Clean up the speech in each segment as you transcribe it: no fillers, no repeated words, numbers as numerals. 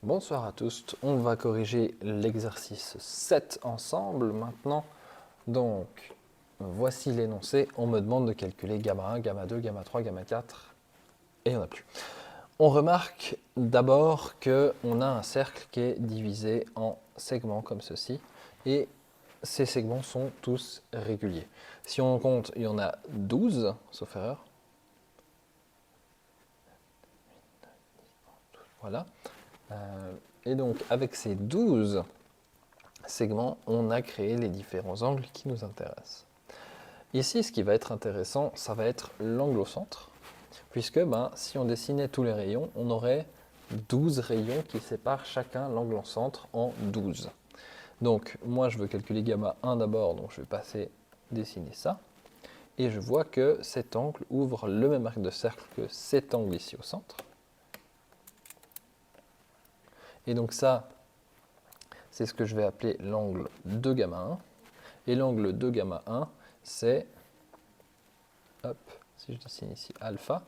Bonsoir à tous, on va corriger l'exercice 7 ensemble maintenant. Donc, voici l'énoncé, on me demande de calculer gamma 1, gamma 2, gamma 3, gamma 4, et il n'y en a plus. On remarque d'abord qu'on a un cercle qui est divisé en segments comme ceci, et ces segments sont tous réguliers. Si on compte, il y en a 12, sauf erreur. Voilà. Et donc, avec ces 12 segments, on a créé les différents angles qui nous intéressent. Ici, ce qui va être intéressant, ça va être l'angle au centre, puisque si on dessinait tous les rayons, on aurait 12 rayons qui séparent chacun l'angle au centre en 12. Donc, moi, je veux calculer gamma 1 d'abord, donc je vais dessiner ça. Et je vois que cet angle ouvre le même arc de cercle que cet angle ici au centre. Et donc ça, c'est ce que je vais appeler l'angle de gamma 1. Et l'angle de gamma 1, c'est, si je dessine ici alpha,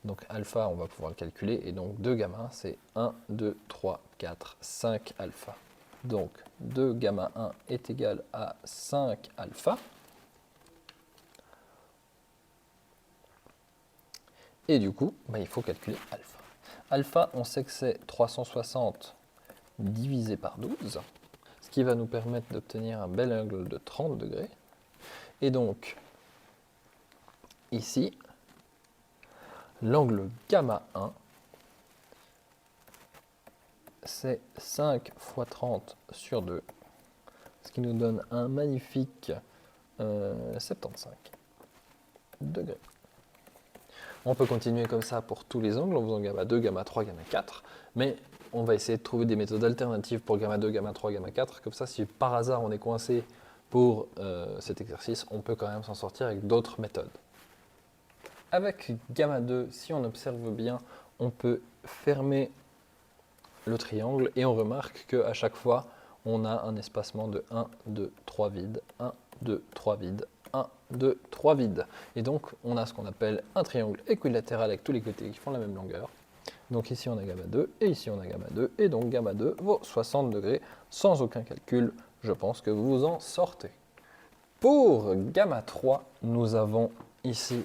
donc alpha, on va pouvoir le calculer, et donc 2 gamma 1, c'est 1, 2, 3, 4, 5 alpha. Donc 2 gamma 1 est égal à 5 alpha. Et du coup, il faut calculer alpha. Alpha, on sait que c'est 360 divisé par 12, ce qui va nous permettre d'obtenir un bel angle de 30 degrés. Et donc, ici, l'angle gamma 1, c'est 5 fois 30 sur 2, ce qui nous donne un magnifique 75 degrés. On peut continuer comme ça pour tous les angles en faisant gamma 2, gamma 3, gamma 4, mais on va essayer de trouver des méthodes alternatives pour gamma 2, gamma 3, gamma 4, comme ça si par hasard on est coincé pour cet exercice, on peut quand même s'en sortir avec d'autres méthodes. Avec gamma 2, si on observe bien, on peut fermer le triangle et on remarque qu'à chaque fois, on a un espacement de 1, 2, 3 vides, 1, 2, 3 vides, 1, 2, 3 vides. Et donc, on a ce qu'on appelle un triangle équilatéral avec tous les côtés qui font la même longueur. Donc ici, on a gamma 2 et ici, on a gamma 2. Et donc, gamma 2 vaut 60 degrés sans aucun calcul. Je pense que vous vous en sortez. Pour gamma 3, nous avons ici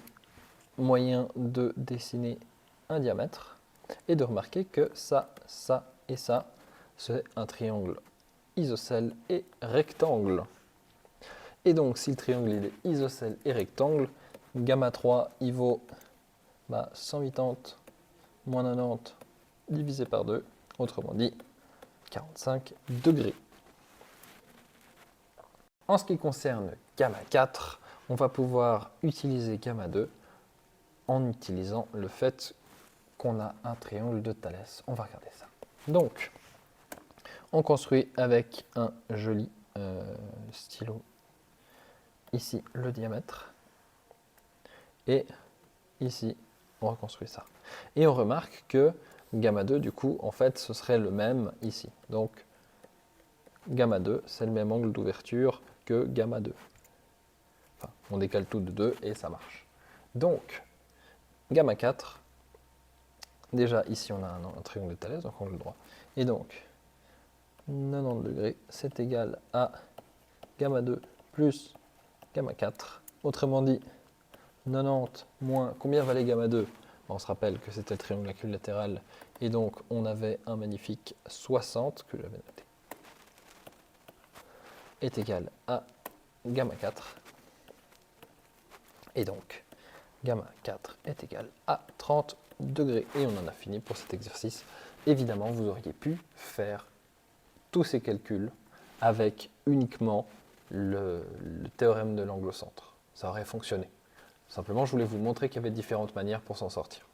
moyen de dessiner un diamètre et de remarquer que ça, ça et ça, c'est un triangle isocèle et rectangle. Et donc, si le triangle il est isocèle et rectangle, gamma 3, il vaut 180 moins 90 divisé par 2, autrement dit 45 degrés. En ce qui concerne gamma 4, on va pouvoir utiliser gamma 2 en utilisant le fait qu'on a un triangle de Thalès. On va regarder ça. Donc, on construit avec un joli stylo ici le diamètre et ici on reconstruit ça. Et on remarque que gamma 2 du coup en fait ce serait le même ici. Donc gamma 2 c'est le même angle d'ouverture que gamma 2. Enfin, on décale tout de 2 et ça marche. Donc gamma 4, déjà ici on a un triangle de Thalès, donc angle droit. Et donc 90 degrés c'est égal à gamma 2 plus gamma 4. Autrement dit, 90 moins, combien valait gamma 2 ? On se rappelle que c'était le triangle équilatéral, et donc on avait un magnifique 60, que j'avais noté, est égal à gamma 4. Et donc, gamma 4 est égal à 30 degrés. Et on en a fini pour cet exercice. Évidemment, vous auriez pu faire tous ces calculs avec uniquement le théorème de l'angle au centre. Ça aurait fonctionné. Simplement, je voulais vous montrer qu'il y avait différentes manières pour s'en sortir.